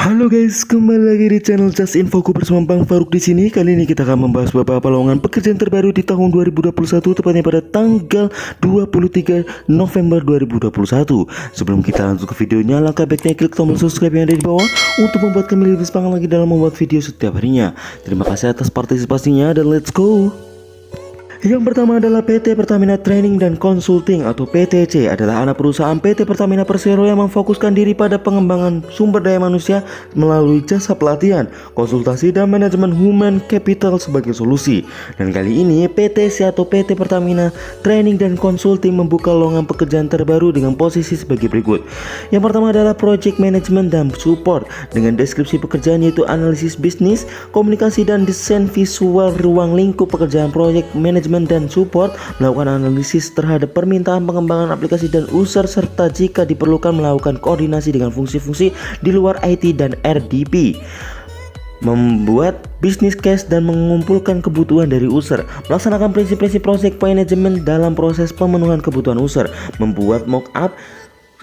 Halo guys, kembali lagi di channel Just Infoku bersama Bang Faruk di sini. Kali ini kita akan membahas beberapa lowongan pekerjaan terbaru di tahun 2021, tepatnya pada tanggal 23 November 2021. Sebelum kita langsung ke videonya, langkah baiknya klik tombol subscribe yang ada di bawah untuk membuat kami lebih semangat lagi dalam membuat video setiap harinya. Terima kasih atas partisipasinya dan let's go. Yang pertama adalah PT Pertamina Training dan Consulting atau PTC, adalah anak perusahaan PT Pertamina Persero yang memfokuskan diri pada pengembangan sumber daya manusia melalui jasa pelatihan, konsultasi dan manajemen human capital sebagai solusi. Dan kali ini PTC atau PT Pertamina Training dan Consulting membuka lowongan pekerjaan terbaru dengan posisi sebagai berikut. Yang pertama adalah Project Management dan Support dengan deskripsi pekerjaan yaitu analisis bisnis, komunikasi dan desain visual ruang lingkup pekerjaan project management dan support, melakukan analisis terhadap permintaan pengembangan aplikasi dan user, serta jika diperlukan melakukan koordinasi dengan fungsi-fungsi di luar IT dan RDP, membuat bisnis case dan mengumpulkan kebutuhan dari user, melaksanakan prinsip-prinsip project management dalam proses pemenuhan kebutuhan user, membuat mock-up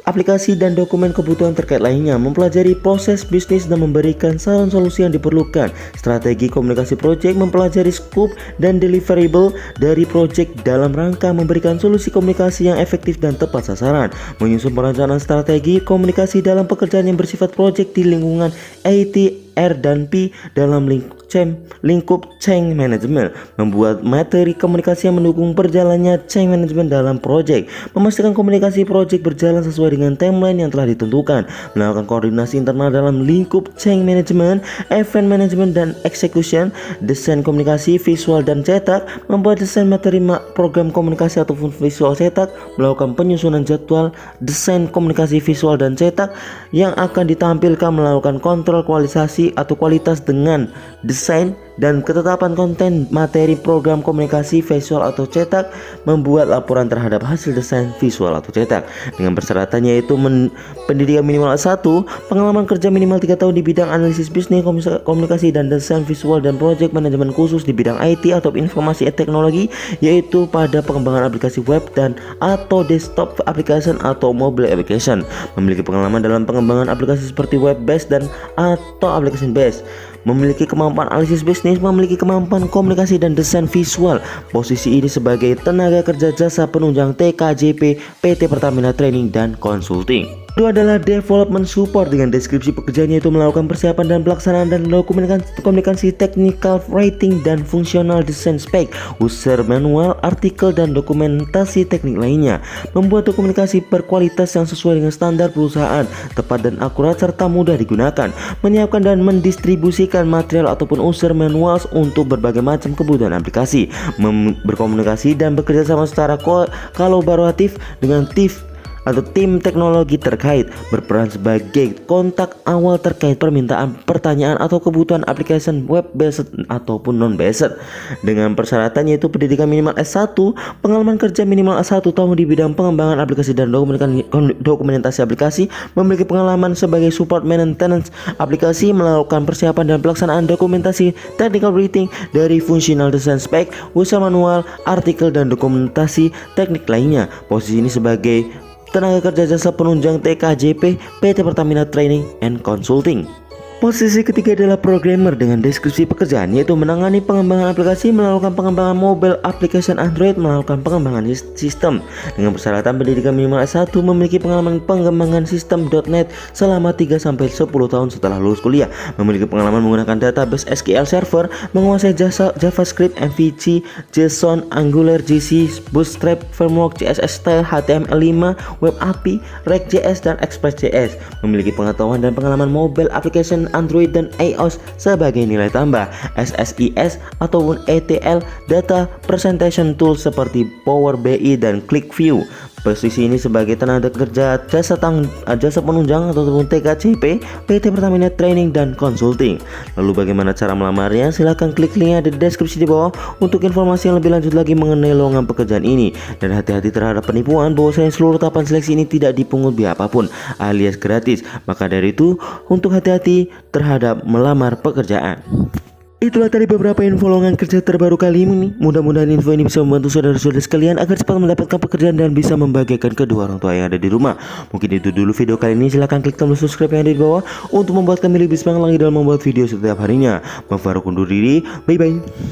aplikasi dan dokumen kebutuhan terkait lainnya, mempelajari proses bisnis dan memberikan saran solusi yang diperlukan, strategi komunikasi project, mempelajari scope dan deliverable dari project dalam rangka memberikan solusi komunikasi yang efektif dan tepat sasaran, menyusun perencanaan strategi komunikasi dalam pekerjaan yang bersifat project di lingkungan IT, R dan P dalam lingkup change management, membuat materi komunikasi yang mendukung berjalannya change management dalam project, memastikan komunikasi project berjalan sesuai dengan timeline yang telah ditentukan, melakukan koordinasi internal dalam lingkup change management, event management dan execution, desain komunikasi visual dan cetak, membuat desain materi program komunikasi ataupun visual cetak, melakukan penyusunan jadwal desain komunikasi visual dan cetak yang akan ditampilkan, melakukan kontrol kualitas atau kualitas dengan desain dan ketetapan konten materi program komunikasi visual atau cetak, membuat laporan terhadap hasil desain visual atau cetak dengan persyaratan yaitu pendidikan minimal S1, pengalaman kerja minimal 3 tahun di bidang analisis bisnis, komunikasi dan desain visual dan project manajemen khusus di bidang IT atau informasi teknologi, yaitu pada pengembangan aplikasi web dan atau desktop application atau mobile application, memiliki pengalaman dalam pengembangan aplikasi seperti web based dan atau application based, memiliki kemampuan analisis bisnis, memiliki kemampuan komunikasi dan desain visual. Posisi ini sebagai tenaga kerja jasa penunjang TKJP PT Pertamina Training dan Consulting. Itu adalah development support dengan deskripsi pekerjaannya yaitu melakukan persiapan dan pelaksanaan dan komunikasi technical writing dan functional design spec, user manual, artikel dan dokumentasi teknik lainnya, membuat dokumentasi berkualitas yang sesuai dengan standar perusahaan, tepat dan akurat serta mudah digunakan, menyiapkan dan mendistribusikan material ataupun user manuals untuk berbagai macam kebutuhan aplikasi, berkomunikasi dan bekerja sama secara kolaboratif dengan tim teknologi terkait, berperan sebagai kontak awal terkait permintaan, pertanyaan atau kebutuhan aplikasi web based ataupun non based dengan persyaratan yaitu pendidikan minimal S1, pengalaman kerja minimal S1 tahun di bidang pengembangan aplikasi dan dokumentasi aplikasi, memiliki pengalaman sebagai support maintenance aplikasi, melakukan persiapan dan pelaksanaan dokumentasi technical writing dari functional design spec, user manual, artikel dan dokumentasi teknik lainnya. Posisi ini sebagai tenaga kerja jasa penunjang TKJP PT Pertamina Training and Consulting. Posisi ketiga adalah programmer dengan deskripsi pekerjaan yaitu menangani pengembangan aplikasi, melakukan pengembangan mobile application Android, melakukan pengembangan sistem dengan persyaratan pendidikan minimal S1, memiliki pengalaman pengembangan sistem .NET selama 3-10 tahun setelah lulus kuliah, memiliki pengalaman menggunakan database SQL Server, menguasai JavaScript, MVC, JSON, Angular, GC, Bootstrap, Framework, CSS Style, HTML5, Web API, React.js dan Express.js, memiliki pengetahuan dan pengalaman mobile application Android dan iOS sebagai nilai tambah, SSIS ataupun ETL data presentation tool seperti Power BI dan ClickView. Posisi ini sebagai tenaga kerja jasa penunjang ataupun TKJP PT Pertamina Training dan Consulting. Lalu bagaimana cara melamarnya? Silahkan klik linknya di deskripsi di bawah untuk informasi yang lebih lanjut lagi mengenai lowongan pekerjaan ini. Dan hati-hati terhadap penipuan, bahwasanya seluruh tahapan seleksi ini tidak dipungut biaya apapun alias gratis. Maka dari itu untuk hati-hati terhadap melamar pekerjaan. Itulah tadi beberapa info lowongan kerja terbaru kali ini. Mudah-mudahan info ini bisa membantu saudara-saudara sekalian agar cepat mendapatkan pekerjaan dan bisa membahagiakan kedua orang tua yang ada di rumah. Mungkin itu dulu video kali ini. Silahkan klik tombol subscribe yang ada di bawah untuk membuat kami lebih semangat lagi dalam membuat video setiap harinya. Bang Faruk undur diri. Bye bye.